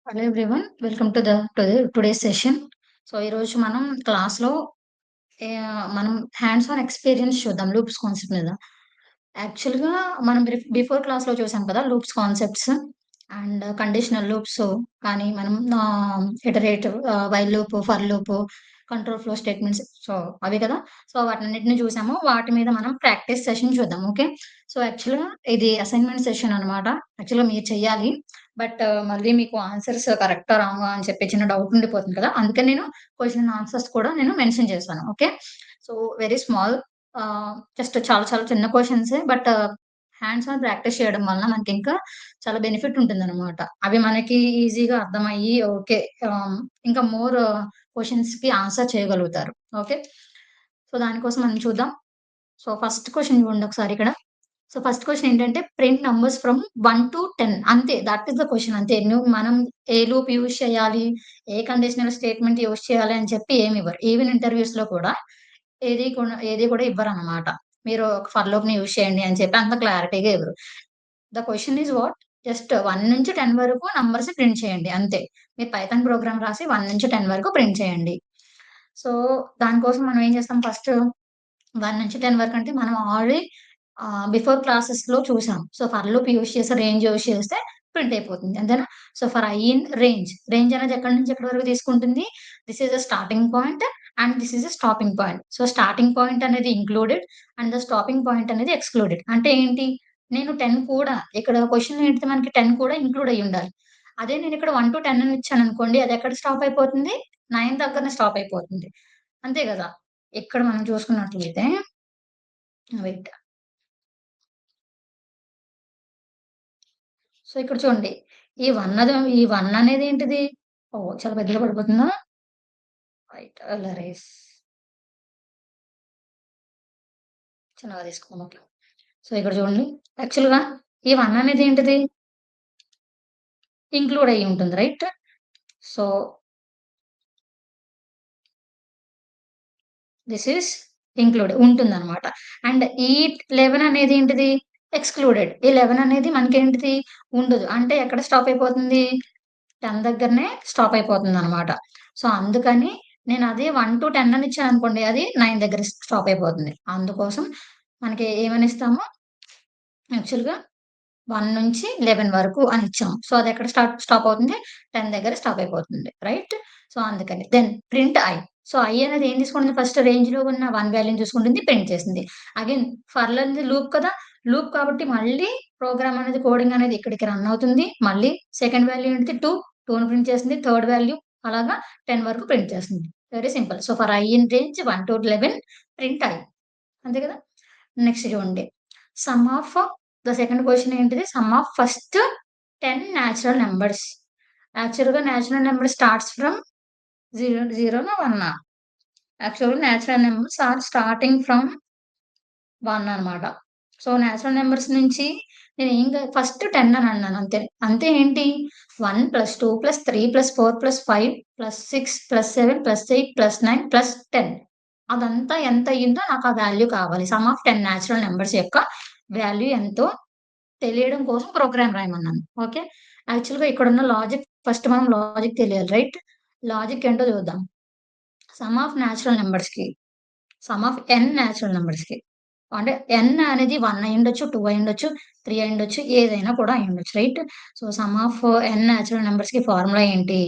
Hello everyone. Welcome to today's session. So, ఈరోజు మనం క్లాస్‌లో మనం హ్యాండ్స్ ఆన్ ఎక్స్‌పీరియన్స్ చూద్దాం లూప్స్ కాన్సెప్ట్ మీద. యాక్చువల్‌గా మనం బిఫోర్ క్లాస్‌లో చూసాం కదా! Loops concepts and conditional loops కానీ మనం iterative while loop, for loop, control flow statements so, అవి కదా! సో, వాటన్నిటిని చూసాము. వాటి మీద మనం ప్రాక్టీస్ సెషన్ చూద్దాం. ఓకే. సో, యాక్చువల్‌గా ఇది అసైన్‌మెంట్ సెషన్ అనమాట. యాక్చువల్‌గా మీరు చెయ్యాలి. బట్ మళ్ళీ మీకు ఆన్సర్స్ కరెక్టా? రాంగా? అని చెప్పి చిన్న డౌట్ ఉండిపోతుంది కదా! అందుకని నేను క్వెషన్ ఆన్సర్స్ కూడా నేను మెన్షన్ చేశాను. Okay. So, very small just చాలా చాలా చిన్న క్వెషన్సే. బట్ హ్యాండ్స్ ఆన్ ప్రాక్టీస్ చేయడం వలన మనకింకా చాలా బెనిఫిట్ ఉంటుందనమాట. అవి మనకి ఈజీగా అర్థమయ్యి ఓకే. ఆహ్, ఇంకా మోర్ క్వెషన్స్‌కి ఆన్సర్ చేయగలుగుతారు. ఓకే. సో, దానికోసం మనం చూద్దాం. సో, ఫస్ట్ క్వెషన్ చూడండి ఒకసారి ఇక్కడ. సో, ఫస్ట్ క్వెషన్ ఏంటంటే ప్రింట్ నంబర్స్ ఫ్రమ్ 1-10 అంతే. థట్ ఈస్ ద క్వెషన్ అంతే. మనం ఏ లూప్ యూజ్ చేయాలి, ఏ కండిషనల్ స్టేట్మెంట్ యూజ్ చేయాలి అని చెప్పి ఏమి ఇవ్వరు. ఈవెన్ ఇంటర్‌వ్యూస్‌లో కూడా ఏది కూడా ఇవ్వరనమాట. మీరు ఒక ఫర్ లూప్‌ని యూజ్ చేయండి అని చెప్పి అంత క్లారిటీగా ఇవ్వరు. The question is what? Just 1-10 వరకు నంబర్స్ ప్రింట్ చేయండి అంతే. మీరు పైథాన్ ప్రోగ్రామ్ రాసి 1-10 వరకు ప్రింట్ చేయండి. సో, దానికోసం మనం ఏం చేస్తాం ఫస్ట్ 1-10 వరకంటే మనం ఆల్రెడీ బిఫోర్ క్లాసెస్‌లో చూసాం. సో, ఫర్ లూప్ యూజ్ చేసి, రేంజ్ యూజ్ చేస్తే ప్రింట్ అయిపోతుంది. అంతేనా? So, for I in range. Range అనేది ఎక్కడి నుంచి ఎక్కడి వరకు తీసుకుంటుంది? This is the starting point and this is the stopping point. So, starting point అనేది included and the stopping point అనేది ఎక్స్‌క్లూడెడ్. అంటే ఏంటి? నేను 10 కూడా ఇక్కడ క్వెషన్‌లో ఏంటిది మనకి 10 కూడా ఇంక్లూడ్ అయ్యుండాలి. అదే నేనిక్కడ 1-10 అని ఇచ్చాననుకోండి అది ఎక్కడ స్టాప్ అయిపోతుంది? 9 దగ్గరనే స్టాప్ అయిపోతుంది. అంతే గదా! ఇక్కడ మనం చూసుకున్నట్లయితే వెయిట్. సో, ఇక్కడ చూడండి. ఈ 1 అనేది ఏంటిది? ఓహ్! చాలా పెద్దగా పడిపోతుందా? రైట్. ఎల్ఆర్ఎస్ చిన్నగా తీసుకుందాం అట్లా. సో, ఇక్కడ చూడండి. యాక్చువల్‌గా ఈ 1 అనేది ఏంటిది? ఇంక్లూడ్ అయ్యి ఉంటుంది. Right? So, this is include ఉంటుందనమాట. అండ్ ఈ 11 అనేది ఏంటిది? ఎక్స్‌క్లూడెడ్. ఈ 11 అనేది మనకేంటిది? ఉండదు. అంటే ఎక్కడ స్టాప్ అయిపోతుంది? 10 దగ్గరనే స్టాప్ అయిపోతుందనమాట. సో, అందుకని నేనదే 1-10 అని ఇచ్చాననుకోండి అది 9 దగ్గర స్టాప్ అయిపోతుంది. అందుకోసం మనకి ఏమనిస్తాము యాక్చువల్‌గా 1-11 వరకు అనిచ్చాము. సో, అదెక్కడ స్టాప్ అవుతుంది? 10 దగ్గర స్టాప్ అయిపోతుంది. రైట్? సో, అందుకని. Then print I. So, I అనేది ఏం తీసుకుంటుంది ఫస్ట్ రేంజ్‌లో ఉన్న 1 వాల్యూని చూసుకుంటుంది, ప్రింట్ చేసింది. అగైన్ ఫర్‌లో అనేది లూప్ కదా! లూప్ కాబట్టి మళ్ళీ ప్రోగ్రామ్ అనేది కోడింగ్ అనేది ఇక్కడికి రన్ అవుతుంది. మళ్ళీ సెకండ్ వాల్యూ ఏంటిది 2ని ప్రింట్ చేస్తుంది. థర్డ్ వాల్యూ అలాగా 10 వరకు ప్రింట్ చేస్తుంది. Very simple. So, for I in range 1-11 print I. అంతే కదా! నెక్స్ట్ చూడండి. Sum of the second question ఏంటిది? Sum of first 10 natural numbers. యాక్చువల్‌గా న్యాచురల్ నంబర్ స్టార్ట్స్ ఫ్రమ్ 0 1 యాక్చువల్‌గా natural numbers are starting from 1 అనమాట. సో, న్యాచురల్ నంబర్స్ నుంచి నేనేం first 10 అని అన్నాను అంతే. అంతే ఏంటి 1 + 2 + 3 + 4 + 5 + 6 + 7 + 8 + 9 + 10 అదంతా ఎంత అయ్యిందో నాకు ఆ వాల్యూ కావాలి. సమ్ ఆఫ్ 10 న్యాచురల్ నంబర్స్ యొక్క వాల్యూ ఎంతో తెలియడం కోసం ప్రోగ్రామ్ రాయమన్నాను. ఓకే. యాక్చువల్‌గా ఇక్కడున్న లాజిక్ ఫస్ట్ మనం లాజిక్ తెలియాలి. రైట్? లాజిక్ ఏంటో చూద్దాం. సమ్ ఆఫ్ న్యాచురల్ నంబర్స్‌కి, సమ్ ఆఫ్ n న్యాచురల్ నంబర్స్‌కి అంటే n అనేది 1 అయ్యుండొచ్చు, 2 అయ్యుండొచ్చు, 3 అయ్యుండొచ్చు, ఏదైనా కూడా అయ్యుండొచ్చు. Right? So, sum of n natural నంబర్స్‌కి ఫార్ములా ఏంటి?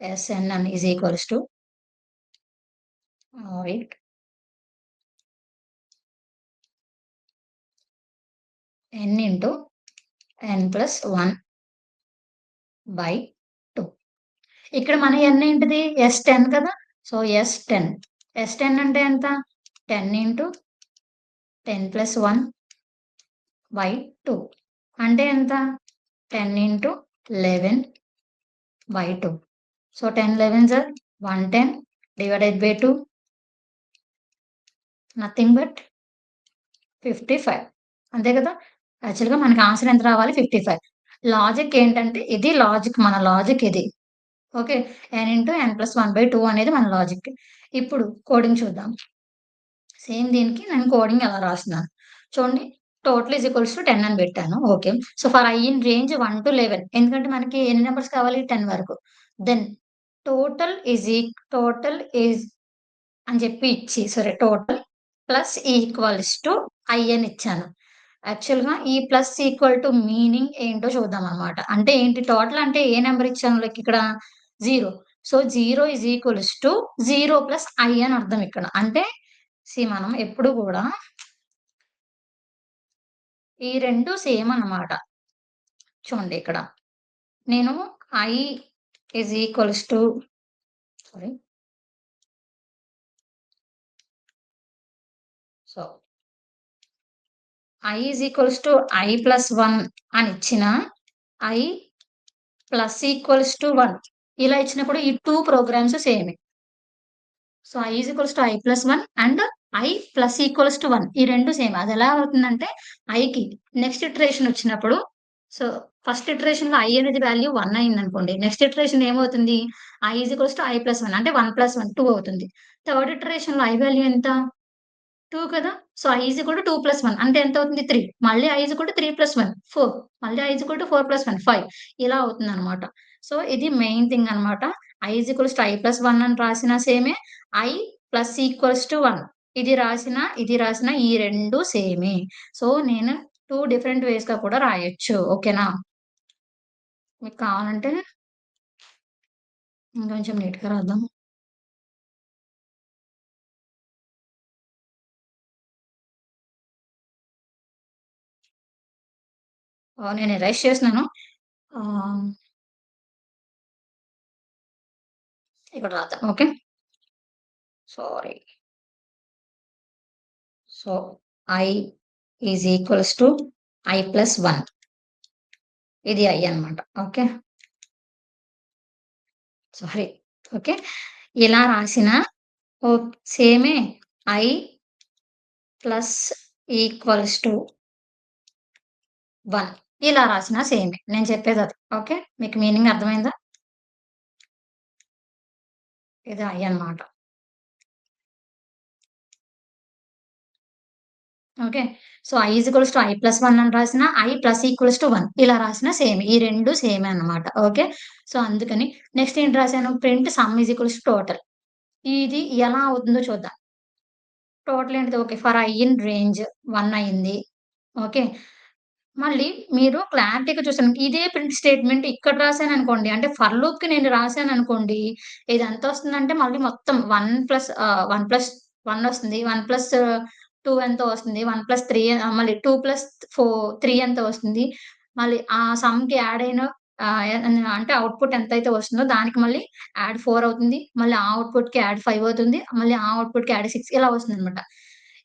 Sn is equals to wait n into n+1/2. ఇక్కడ మన n ఏంటిది? S10 కదా! So, S10. S10 అంటే ఎంత? 10 ఇంటూ 10+1/2 అంటే ఎంత? 10 into 11/2. So, 10 11s are 110 divided by 2 nothing but 55. అంతే కదా! యాక్చువల్‌గా మనకి ఆన్సర్ ఎంత రావాలి? 55. లాజిక్ ఏంటంటే ఇది లాజిక్ మన లాజిక్ ఇది. ఓకే. n ఇంటూ n+1/2 అనేది మన లాజిక్. ఇప్పుడు కోడింగ్ చూద్దాం. సేమ్ దీనికి నేను కోడింగ్ ఎలా రాస్తున్నాను. చూడండి. టోటల్ ఈజ్ ఈక్వల్స్ టు 10 అని పెట్టాను. Okay. So, for I in range 1-11 ఎందుకంటే మనకి ఎన్ని నంబర్స్ కావాలి? 10 వరకు. దెన్ టోటల్ ఈజ్ అని చెప్పి ఇచ్చి సరే total plus equals to I అని ఇచ్చాను. యాక్చువల్‌గా ఈ ప్లస్ ఈక్వల్ టు మీనింగ్ ఏంటో చూద్దామనమాట. అంటే ఏంటి టోటల్ అంటే ఏ నంబర్ ఇచ్చాను లైక్ ఇక్కడ 0. So, 0 is equals to 0 plus I అని అర్థం ఇక్కడ. అంటే మనం ఎప్పుడు గూడా ఈ 2 సేమ్ అన్నమాట. చూడండి ఇక్కడ. నేను I is equals to sorry. So, I is equals to I plus 1 అని ఇచ్చినా, ఐ ప్లస్ ఈక్వల్స్ టు 1 ఇలా ఇచ్చినప్పుడు ఈ 2 ప్రోగ్రామ్స్ సేమే. So, i is equals to I plus 1 and I plus equals to 1 ఈ 2 సేమ్. అదెలా అవుతుందంటే ఐకి నెక్స్ట్ ఇటరేషన్ వచ్చినప్పుడు సో, ఫస్ట్ ఇటరేషన్‌లో i అనేది వాల్యూ 1 అయిందనుకోండి. నెక్స్ట్ ఇటరేషన్ ఏమవుతుంది? i is equals to I plus 1 అంటే 1 ప్లస్ 1 2 అవుతుంది. థర్డ్ ఇటరేషన్‌లో i వాల్యూ ఎంత? 2 కదా! So, i is equal to 2 plus 1 అంటే ఎంతవుతుంది? 3. మళ్ళీ i is equal to 3 plus 1 4. మళ్ళీ i is equal to 4 plus 1 5 ఇలా అవుతుందనమాట. సో, ఇది మెయిన్ థింగ్ అనమాట. i is equals to I plus 1 అని రాసినా సేమే. i ప్లస్ ఈక్వల్స్ టు 1 ఇది రాసినా ఈ 2 సేమే. సో, నేను 2 డిఫరెంట్ వేస్‌గా కూడా రాయొచ్చు. ఓకేనా? మీకు కావాలంటే ఇంకొంచెం నీట్‌గా రాద్దాం. నేను ఎరైజ్ చేస్తున్నాను. ఆహ్, ఇక్కడ రాద్దాం. Okay. Sorry. So, i is equals to I plus 1 ఇది i అన్నమాట. ఓకే. సారీ. ఓకే. ఇలా రాసినా సేమే i ప్లస్ ఈక్వల్స్ టు 1 ఇలా రాసినా సేమే. నేను చెప్పేదది. ఓకే. మీకు మీనింగ్ అర్థమైందా? ఇది i అన్నమాట. Okay. So, i is equals to I plus 1 అని రాసినా, i ప్లస్ ఈక్వల్స్ టు 1 ఇలా రాసినా సేమే. ఈ 2 సేమే అన్నమాట. ఓకే. సో, అందుకని నెక్స్ట్ ఏంటి రాసాను? Print some is equals to total. ఇది ఎలా అవుతుందో చూద్దాం. టోటల్ ఏంటిది? Okay. For I in range 1 అయింది. ఓకే. మళ్ళీ మీరు క్లారిటీగా చూసాను. ఇదే ప్రింట్ స్టేట్‌మెంట్ ఇక్కడ రాసాననుకోండి, అంటే ఫర్ లూప్‌కి నేను రాసాననుకోండి, ఇదెంతొస్తుందంటే మళ్ళీ మొత్తం 1 వస్తుంది. 1+2 ఎంతో వస్తుంది. 1+3 మళ్ళీ 2+3 ఎంతో వస్తుంది. మళ్ళీ ఆ సమ్‌కి యాడ్ అయిన అంటే అవుట్‌పుట్ ఎంతైతే వస్తుందో దానికి మళ్ళీ యాడ్ 4 అవుతుంది. మళ్ళీ ఆ అవుట్‌పుట్‌కి యాడ్ 5 అవుతుంది. మళ్ళీ ఆ అవుట్‌పుట్‌కి యాడ్ 6 ఇలా వస్తుందనమాట.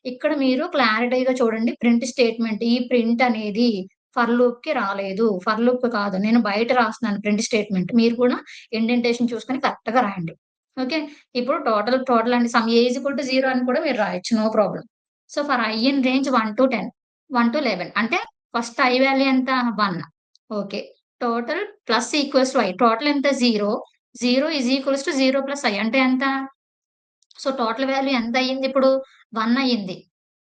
ఇక్కడ మీరు క్లారిటీగా చూడండి ప్రింట్ స్టేట్‌మెంట్. ఈ ప్రింట్ అనేది ఫర్ లూప్‌కి రాలేదు. ఫర్ లూప్ కాదు. నేను బయట రాస్తున్నాను ప్రింట్ స్టేట్‌మెంట్. మీరు కూడా ఇండెంటేషన్ చూసుకొని కరెక్ట్‌గా రాయండి. ఓకే. ఇప్పుడు టోటల్ అండి sum a is equal to 0 అని కూడా మీరు రాయొచ్చు. No problem. So, for I in range 1-10 1-11 అంటే ఫస్ట్ ఐ వాల్యూ ఎంత? 1 okay. Total plus equals to I. Total ఎంత? 0. 0 is equals to 0 plus I అంటే ఎంత? So, total value ఎంతయిందిప్పుడు? 1 అయింది.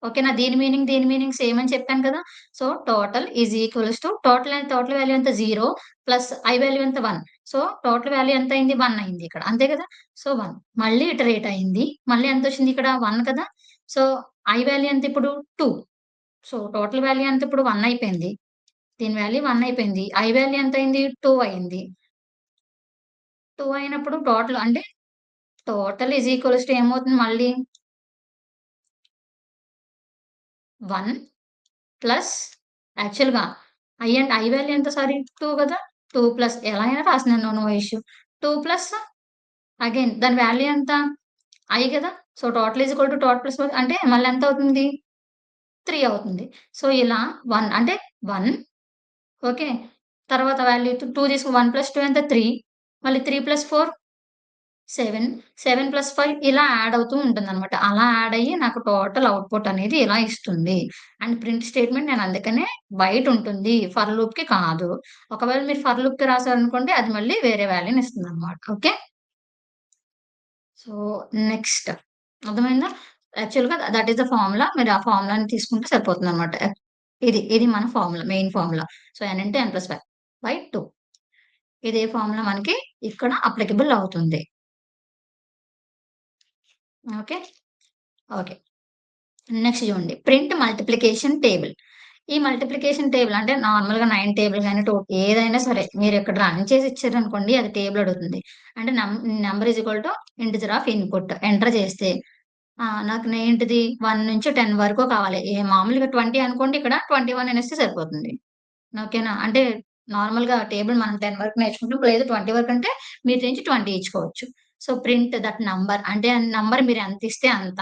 ఓకేనా? దీని మీనింగ్ సేమ్ అని చెప్పాను కదా! So, total is equals to total value ఎంత? 0 ప్లస్ ఐ వాల్యూ ఎంత? 1. So, total value ఎంతయింది? 1 అయింది ఇక్కడ. అంతే కదా! సో, 1 మళ్ళీ ఇటరేట్ అయింది. మళ్ళీ ఎంతొచ్చింది ఇక్కడ? 1 కదా! సో, ఐ వాల్యూ ఎంత ఇప్పుడు? 2. సో, టోటల్ వాల్యూ ఎంత ఇప్పుడు? 1 అయిపోయింది. దీని వాల్యూ 1 అయిపోయింది. I value ఎంతయింది? 2 అయింది. 2 అయినప్పుడు టోటల్ అంటే టోటల్ ఈజ్ ఈక్వల్స్ టు ఏమవుతుంది మళ్ళీ? 1 ప్లస్ యాక్చువల్‌గా ఐ వాల్యూ ఎంత సారీ 2 కదా! 2 ప్లస్ ఎలా అయినా రాసినాను నో ఇష్యూ. 2 ప్లస్ అగైన్ దాని వాల్యూ ఎంత? ఐ కదా! So, total is equal to total plus అంటే మళ్ళీ ఎంత అవుతుంది? 3 అవుతుంది. సో, ఇలా 1 అంటే 1 ఓకే. తర్వాత వాల్యూ 2 తీసుకో 1 ప్లస్ 2 ఎంత? 3 మళ్ళీ 3 ప్లస్ 4 7, 7 ప్లస్ 5 ఇలా యాడ్ అవుతూ ఉంటుందనమాట. అలా యాడ్ అయ్యి నాకు టోటల్ అవుట్‌పుట్ అనేది ఇలా ఇస్తుంది. అండ్ ప్రింట్ స్టేట్‌మెంట్ నేను అందుకనే బయటుంటుంది. ఫర్ లూప్‌కి కాదు. ఒకవేళ మీరు ఫర్ లూప్‌కి రాసారనుకోండి అది మళ్ళీ వేరే వాల్యూని ఇస్తుందనమాట. ఓకే. సో, నెక్స్ట్ అర్థమైందా? యాక్చువల్‌గా దట్ ఈస్ ద ఫార్ములా. మీరు ఆ ఫార్ములాని తీసుకుంటే సరిపోతుందనమాట. ఇది మన formula. Main formula. So, n into n plus 5 by 2. ఇదే ఫార్ములా మనకి ఇక్కడ అప్లికబుల్ అవుతుంది. ఓకే. ఓకే. నెక్స్ట్ చూడండి. Print multiplication table. ఈ మల్టిప్లికేషన్ టేబుల్ అంటే నార్మల్‌గా 9 టేబుల్ గాని, ఏదైనా సరే మీరిక్కడ రన్ చేసి ఇచ్చారనుకోండి అది టేబుల్ అడుగుతుంది. అంటే number is equal to integer of input enter చేస్తే నాకు ఏంటిది 1 నుంచి 10 వరకు కావాలి. మామూలుగా 20 అనుకోండి ఇక్కడ 21 అనేస్తే సరిపోతుంది. ఓకేనా? అంటే నార్మల్‌గా టేబుల్ మనం 10 వరకు నేర్చుకుంటాం. లేదు 20 వరకంటే మీరు నుంచి 20 ఇచ్చుకోవచ్చు. సో, ప్రింట్ దట్ నంబర్ అంటే ఆ నంబర్ మీరు ఎంతిస్తే అంత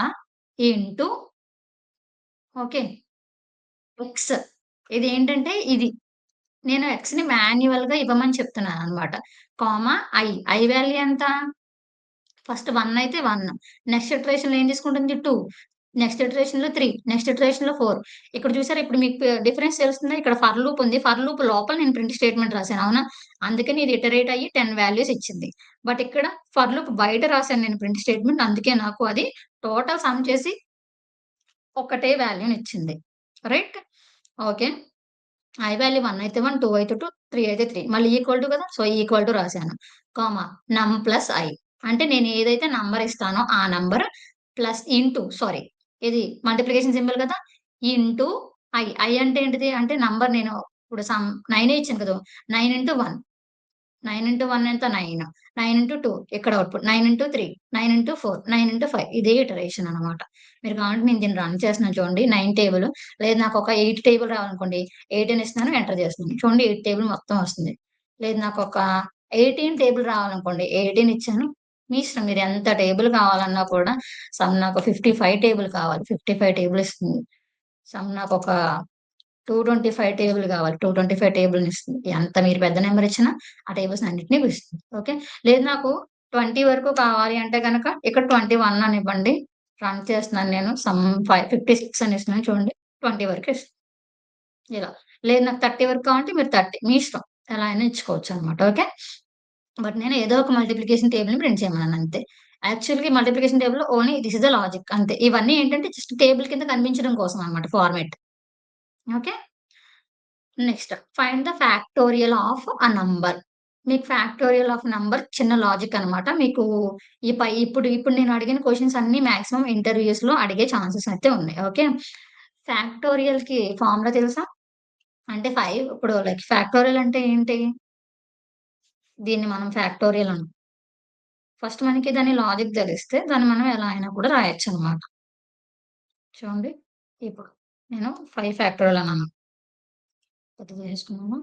ఇంటూ ఓకే. ఎక్స్ ఇది. నేను ఎక్స్‌ని మాన్యువల్‌గా ఇవ్వమని చెప్తున్నాననమాట. కామా ఐ వాల్యూ ఎంత? ఫస్ట్ 1 అయితే 1. నెక్స్ట్ ఇటరేషన్‌లో ఏం తీసుకుంటుంది 2. నెక్స్ట్ ఇటరేషన్‌లో 3. నెక్స్ట్ ఇటరేషన్‌లో 4. ఇక్కడ చూసారా ఇప్పుడు మీకు డిఫరెన్స్ తెలుస్తుందా? ఇక్కడ ఫర్ లూప్ ఉంది. ఫర్ లూప్ లోపల నేను ప్రింట్ స్టేట్‌మెంట్ రాసాను. అవునా? అందుకని ఇది ఇటరేట్ అయ్యి 10 వాల్యూస్ ఇచ్చింది. బట్ ఇక్కడ ఫర్ లూప్ బయట రాసాను నేను ప్రింట్ స్టేట్‌మెంట్. అందుకే నాకు అది టోటల్ సమ్ చేసి ఒకటే వాల్యూనిచ్చింది. రైట్? ఓకే. ఐ వాల్యూ 1 అయితే 1, 2 అయితే 2, 3 అయితే 3. మళ్ళీ ఈక్వల్ టు కదా! సో, ఈక్వల్ టు రాసాను. కామా నమ్ ప్లస్ ఐ. అంటే నేను ఏదైతే నంబర్ ఇస్తానో ఆ నంబర్ ప్లస్ ఇంటూ సారీ ఇది మల్టిప్లికేషన్ సింబల్ కదా! ఇంటూ ఐ అంటే ఏంటిది? అంటే నంబర్ నేను ఇప్పుడు 9 ఇచ్చాను కదా! 9 ఇంటూ 1. 9 ఇంటూ 1 ఎంత 9. 9 ఇంటూ 2 ఇక్కడ అవుట్‌పుట్. 9 ఇంటూ 3, 9 ఇంటూ 4, 9 ఇంటూ 5 ఇదే ఇటరేషన్ అనమాట. మీరు కావాలంటే నేను దీన్ని రన్ చేస్తున్నాను చూడండి. 9 టేబుల్ లేదు నాకొక 8 టేబుల్ రావాలనుకోండి. 18 ఇస్తున్నాను ఎంటర్ చేస్తున్నాను. చూడండి 8 టేబుల్ మొత్తం వస్తుంది. లేదు నాకొక 18 టేబుల్ రావాలనుకోండి. 18 ఇచ్చాను. మీ ఇష్టం మీరు ఎంత టేబుల్ కావాలన్నా కూడా నాకు 55 టేబుల్ కావాలి. 55 టేబుల్ ఇస్తుంది. నాకొక 225 టేబుల్ కావాలి. 225 టేబుల్‌నిస్తుంది. ఎంత మీరు పెద్ద నంబర్ ఇచ్చినా ఆ టేబుల్స్ అన్నిటిని ఇస్తుంది. ఓకే. లేదు నాకు 20 వరకు కావాలి అంటే గనక ఇక్కడ 21 అని ఇవ్వండి. రన్ చేస్తున్నాను నేను. 56 అని ఇస్తున్నాను చూడండి. 20 వరకు ఇస్తుంది. ఇలా. లేదు నాకు 30 వరకు కావాలంటే మీరు 30 మీ ఇష్టం. ఎలా అయినా ఇచ్చుకోవచ్చనమాట. ఓకే. బట్ నేను ఏదో ఒక మల్టిప్లికేషన్ టేబుల్‌ని ప్రింట్ చేయమన్నాను అంతే. యాక్చువల్‌గా మల్టిప్లికేషన్ టేబుల్‌లో only this is the logic అంతే. ఇవన్నీ ఏంటంటే జస్ట్ టేబుల్ కింద కనిపించడం కోసం అన్నమాట format. Okay. Next find the factorial of a number. మీకు ఫ్యాక్టోరియల్ ఆఫ్ నంబర్ చిన్న లాజిక్ అన్నమాట. మీకు ఇప్పుడు నేను అడిగిన క్వెషన్స్ అన్నీ మాక్సిమం ఇంటర్‌వ్యూస్‌లో అడిగే ఛాన్సెస్ అయితే ఉన్నాయి. ఓకే. ఫ్యాక్టోరియల్‌కి ఫార్ములా తెలుసా? అంటే 5 ఇప్పుడు లైక్ ఫ్యాక్టోరియల్ అంటే ఏంటి? దీన్ని మనం ఫ్యాక్టోరియల్ ఫస్ట్ మనకి దాని లాజిక్ తెలిస్తే దాన్ని మనం ఎలా అయినా కూడా రాయొచ్చన్నమాట. చూడండి. ఇప్పుడు నేను 5 ఫ్యాక్టోరియల్ అన్నాను. పెద్దది చేసుకున్నామా?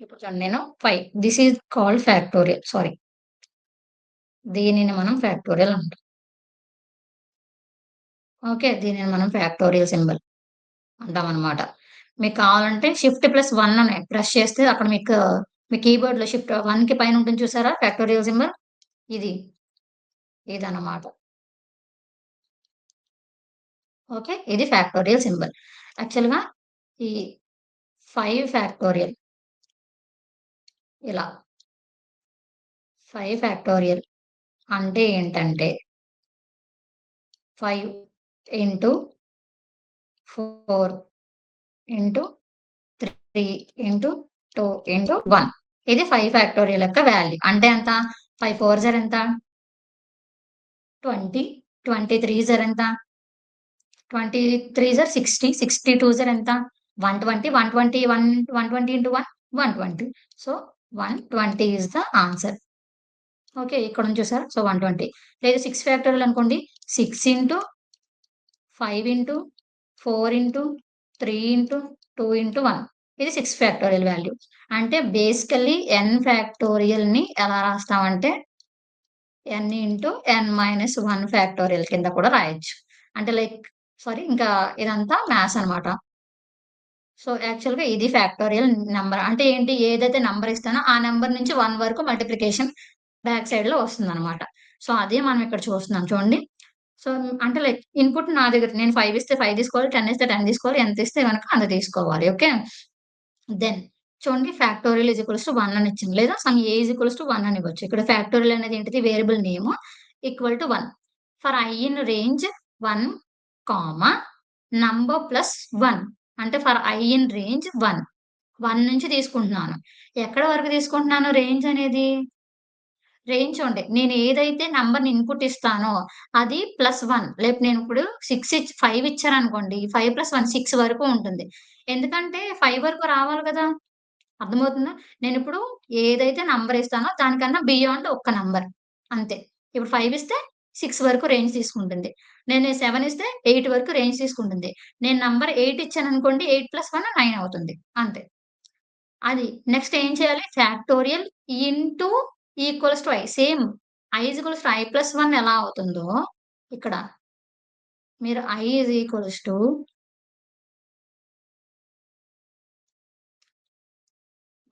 ఇప్పుడు చూడండి నేను 5 this is called factorial. Sorry. దీనిని మనం ఫ్యాక్టోరియల్ అంటాం. ఓకే. దీనిని మనం ఫ్యాక్టోరియల్ సింబల్ అంటామనమాట. మీకు కావాలంటే షిఫ్ట్ ప్లస్ 1 అని ప్రెస్ చేస్తే అక్కడ మీ కీబోర్డ్‌లో షిఫ్ట్ 1కి పైన ఉంటుంది చూసారా? ఫ్యాక్టోరియల్ సింబల్ ఇది. ఇదనమాట. ఓకే. ఇది ఫ్యాక్టోరియల్ సింబల్. యాక్చువల్‌గా ఈ 5 ఫ్యాక్టోరియల్ ఇలా 5 ఫ్యాక్టోరియల్ అంటే ఏంటంటే 5 ఇంటూ 4 ఇంటూ 3 ఇంటూ 2 ఇంటూ 1 ఇది 5 ఫ్యాక్టోరియల్ యొక్క వాల్యూ. అంటే ఎంత? 5 4 జార్ ఎంత? 20, 23 జార్ ఎంత? 23 జార్ 60, 62 జార్ ఎంత? 120, 120, 120 into 1 120. So, 120 is the answer. Okay. ఇక్కడుంది చూసారా? సో, 120 లేదు 6 ఫ్యాక్టోరియల్ అనుకోండి. 6 into 5 into 4 into 3 into 2 into 1 ఇది 6 ఫ్యాక్టోరియల్ వాల్యూ. అంటే బేసికల్లీ n ఫ్యాక్టోరియల్‌ని ఎలా రాస్తామంటే n ఇంటూ n-1 ఫ్యాక్టోరియల్ కింద కూడా రాయొచ్చు. అంటే లైక్ సారీ ఇంకా ఇదంతా మ్యాథ్స్ అన్నమాట. సో, యాక్చువల్‌గా ఇది ఫ్యాక్టోరియల్ నంబర్. అంటే ఏంటి? ఏదైతే నంబర్ ఇస్తానో ఆ నంబర్ నుంచి 1 వరకు మల్టిప్లికేషన్ బ్యాక్ సైడ్‌లో వస్తుందన్నమాట. సో, అదే మనం ఇక్కడ చూస్తున్నాం చూడండి. సో, అంటే లైక్ ఇన్‌పుట్ నా దగ్గర నేను 5 ఇస్తే 5 తీసుకోవాలి, 10 ఇస్తే 10 తీసుకోవాలి, ఎంత ఇస్తే గనక అంత తీసుకోవాలి. ఓకే. దెన్ చూడండి ఫ్యాక్టోరియల్ ఈజ్ ఈక్వల్స్ టు 1 అని ఇచ్చింది. లేదా some a is equals to 1 అని ఇవ్వచ్చు. ఇక్కడ ఫ్యాక్టోరియల్ అనేది ఏంటిది variable name equal to 1. For I in range 1, comma number plus 1 అంటే ఫర్ ఐ ఇన్ రేంజ్ 1. 1 నుంచి తీసుకుంటున్నాను. ఎక్కడి వరకు తీసుకుంటున్నాను రేంజ్ అనేది? రేంజ్ చూడండి. నేను ఏదైతే నంబర్‌ని ఇన్‌పుట్ ఇస్తానో అది +1 లేకపోతే నేనిప్పుడు 5 ఇచ్చాననుకోండి. 5 + 1 6 వరకు ఉంటుంది. ఎందుకంటే 5 వరకు రావాలి కదా! అర్థమవుతుందా? నేనిప్పుడు ఏదైతే నంబర్ ఇస్తానో దానికన్నా బియాండ్ ఒక్క నంబర్ అంతే. ఇప్పుడు 5 ఇస్తే 6 వరకు రేంజ్ తీసుకుంటుంది. నేను 7 ఇస్తే 8 వరకు రేంజ్ తీసుకుంటుంది. నేను నంబర్ 8 ఇచ్చాననుకోండి 8 + 1 9 అవుతుంది. అంతే. అది. నెక్స్ట్ ఏం చేయాలి? Factorial into equals to I. Same I is equals to I plus 1 ఎలా అవుతుందో ఇక్కడ మీరు I is equals to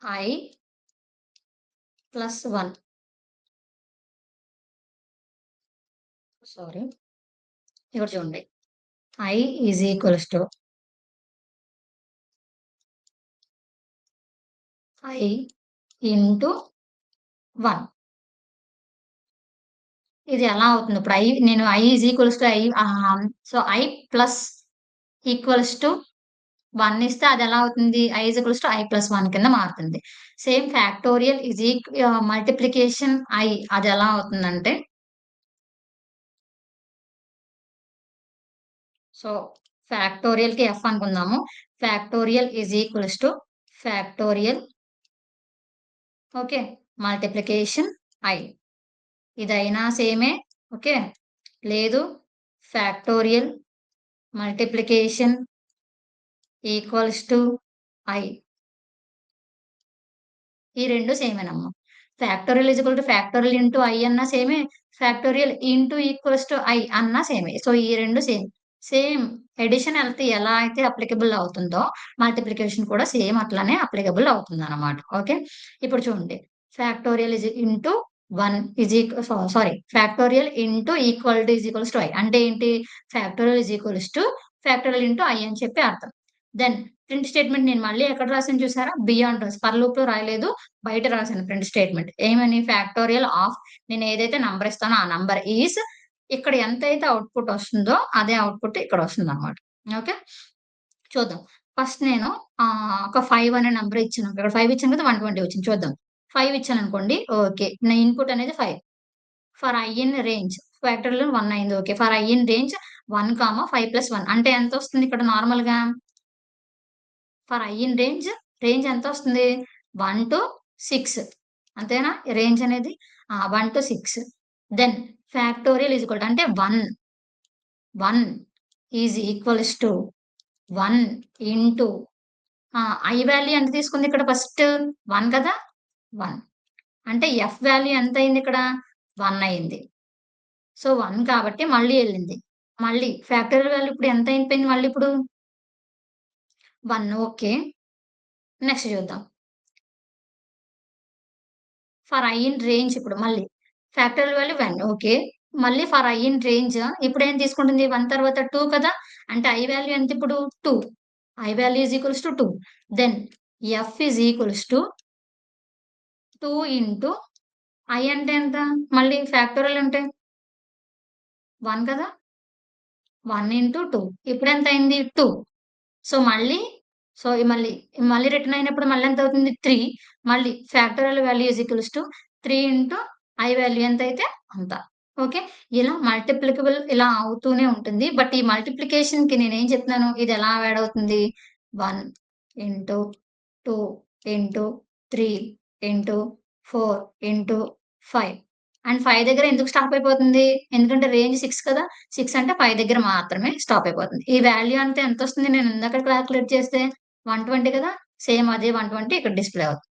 I plus 1 sorry. ఇక్కడ చూడండి. I is equals to I into 1. ఇది ఎలా అవుతుంది? ఇప్పుడు నేను I is equals to so, I plus equals to 1 ఇస్తే అదెలా అవుతుంది? I is equals to I plus 1 కింద మారుతుంది. సేమ్ ఫ్యాక్టోరియల్ మల్టిప్లికేషన్ ఐ అదెలా అవుతుందంటే సో, ఫ్యాక్టోరియల్‌కి ఎఫ్ అనుకుందాము. Factorial is equals to factorial okay. Multiplication i. ఇదైనా సేమే. ఓకే. లేదు factorial multiplication equals to i. ఈ 2 సేమేనమ్మా. Factorial is equal to factorial into i అన్నా సేమే. Factorial into equals to i అన్నా సేమే. సో, ఈ 2 సేమ్. సేమ్ అడిషన్ ఎలా అయితే అప్లికబుల్ అవుతుందో, మల్టిప్లికేషన్ కూడా సేమ్ అట్లనే అప్లికబుల్ అవుతుందనమాట. ఓకే. ఇప్పుడు చూడండి. Factorial into 1 sorry factorial into equals to I. అంటే ఏంటి? ఫ్యాక్టోరియల్ ఫ్యాక్టోరియల్ ఇంటూ ఐ అని చెప్పి అర్థం. దెన్ ప్రింట్ స్టేట్‌మెంట్ నేను మళ్ళీ ఎక్కడ రాసాను చూసారా? బియాండ్ రాసి ఫర్ లూప్‌లో రాయలేదు. బయట రాసాను ప్రింట్ స్టేట్‌మెంట్. ఏమని? ఫ్యాక్టోరియల్ ఆఫ్ నేను ఏదైతే నంబర్ ఇస్తానో ఆ నంబర్ ఈస్ ఇక్కడ ఎంతైతే ఔట్‌పుట్ వస్తుందో అదే ఔట్‌పుట్ ఇక్కడ వస్తుందన్నమాట. ఓకే. చూద్దాం. ఫస్ట్ నేను ఒక 5 అనే నంబర్ ఇచ్చాను. ఇక్కడ 5 ఇచ్చాను కదా! 120 వచ్చింది చూద్దాం. 5 ఇచ్చాననుకోండి. ఓకే. నా ఇన్‌పుట్ అనేది 5. For I in range factorial 1 అయింది. Okay. For I in range 1, 5 + 1 అంటే ఎంతొస్తుంది ఇక్కడ నార్మల్‌గా? ఫర్ ఐ ఇన్ రేంజ్ ఎంతొస్తుంది? 1-6 అంతేనా? రేంజ్ అనేది 1-6 దెన్ ఫ్యాక్టోరియల్ అంటే 1 is equals to 1 into I value ఎంత తీసుకుంది ఇక్కడ ఫస్ట్ 1 కదా! 1 అంటే ఎఫ్ వాల్యూ ఎంతయింది ఇక్కడ? 1 అయింది. సో, 1 కాబట్టి మళ్ళీ ఎళ్ళింది. మళ్ళీ ఫ్యాక్టోరియల్ వాల్యూ ఇప్పుడు ఎంత అయిపోయింది మళ్ళీ ఇప్పుడు? 1 ఓకే. నెక్స్ట్ చూద్దాం. ఫర్ ఐ ఇన్ రేంజ్ ఇప్పుడు మళ్ళీ. Factorial value 1 okay. మళ్ళీ ఫర్ ఐ ఇన్ రేంజ్ ఇప్పుడేం తీసుకుంటుంది 1 తర్వాత 2 కదా! అంటే ఐ వాల్యూ ఎంత ఇప్పుడు 2. I value is equals to 2. Then F is equals to 2 into I అంటే ఎంత? మళ్ళీ ఫ్యాక్టోరియల్ అంటే 1 కదా! 1 ఇంటూ 2 ఇప్పుడెంతయింది 2. సో, మళ్ళీ రిటర్న్ అయినప్పుడు మళ్ళీ ఎంతవుతుంది 3. మళ్ళీ factorial value is equals to 3 into I value ఎంతైతే అంత. ఓకే. ఇలా మల్టిప్లికబుల్ ఇలా అవుతూనే ఉంటుంది. బట్ ఈ మల్టిప్లికేషన్‌కి నేనేం చెప్తున్నాను ఇదెలా యాడ్ అవుతుంది 1 into 2 into 3 into 4 into 5 and 5 దగ్గర ఎందుకు స్టాప్ అయిపోతుంది? ఎందుకంటే రేంజ్ 6 కదా! 6 అంటే 5 దగ్గర మాత్రమే స్టాప్ అయిపోతుంది. ఈ వాల్యూ అంతా ఎంతొస్తుంది నేను ఇందాక కాలిక్యులేట్ చేస్తే 120 కదా! సేమ్ అదే 120 ఇక్కడ డిస్‌ప్లే అవుతుంది.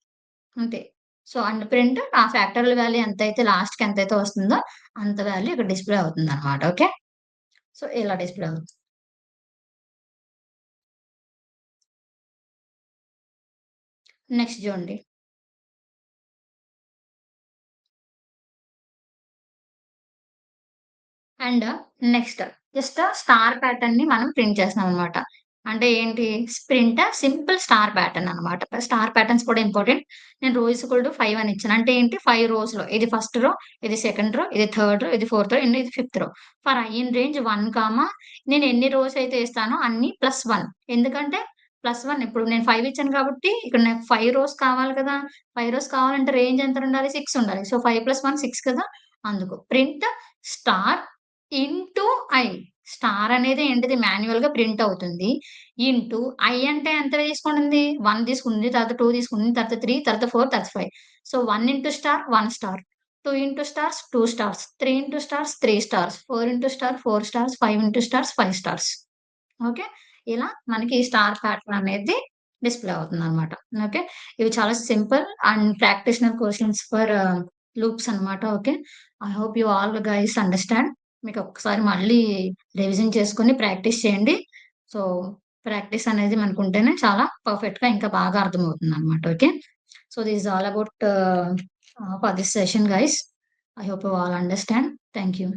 అంతే. సో, అండ్ ప్రింట్ ఆ ఫ్యాక్టరియల్ వాల్యూ ఎంతైతే లాస్ట్‌కి ఎంతైతే వస్తుందో అంత వాల్యూ ఇక్కడ డిస్‌ప్లే అవుతుందన్నమాట. ఓకే. సో, ఇలా డిస్‌ప్లే అవుతుంది. నెక్స్ట్ చూడండి. అండ్ నెక్స్ట్ జస్ట్ స్టార్ ప్యాటర్న్‌ని మనం ప్రింట్ చేస్తున్నామనమాట. అంటే ఏంటి? స్ప్రింట్ సింపుల్ స్టార్ ప్యాటర్న్ అన్నమాట. స్టార్ ప్యాటర్న్స్ కూడా ఇంపార్టెంట్. నేను రో ఈజ్ ఈక్వల్ టు 5 అని ఇచ్చాను. అంటే ఏంటి? 5 రోస్‌లో ఇది ఫస్ట్ రో, ఇది సెకండ్ రో, ఇది థర్డ్ రో, ఇది ఫోర్త్ రో, ఇది ఫిఫ్త్ రో. ఫర్ ఐ ఇన్ రేంజ్ 1, నేను ఎన్ని రోస్ అయితే ఏస్తానో అన్ని +1. ఎందుకంటే +1 ఇప్పుడు నేను 5 ఇచ్చాను కాబట్టి ఇక్కడ నాకు 5 రోస్ కావాలి కదా! 5 రోస్ కావాలంటే రేంజ్ ఎంత ఉండాలి? 6 ఉండాలి. సో, 5 + 1 6 కదా! అందుకు print star into I. Star అనేది ఏంటిది? మాన్యుయల్‌గా ప్రింట్ అవుతుంది. ఇంటూ ఐ అంటే ఎంత తీసుకుంటుంది? 1 తీసుకుంది. తర్వాత 2 తీసుకుంది. తర్వాత 3, తర్వాత 4, తర్వాత 5. So, 1 into star 1 star. 2 into stars 2 stars. 3 into stars 3 stars. 4 into star 4 stars. 5 into stars 5 stars. Okay. ఇలా మనకి ఈ స్టార్ ప్యాటర్న్ అనేది డిస్‌ప్లే అవుతుందనమాట. ఓకే. ఇవి చాలా simple and practical questions for loops అనమాట. Okay. I hope you all guys understand. మీకు ఒక్కసారి మళ్ళీ రివిజన్ చేసుకొని ప్రాక్టీస్ చేయండి. సో, ప్రాక్టీస్ అనేది మనకుంటేనే చాలా పర్ఫెక్ట్‌గా ఇంకా బాగా అర్థమవుతుందనమాట. Okay. So, this is all about for this session guys. I hope you all understand. Thank you.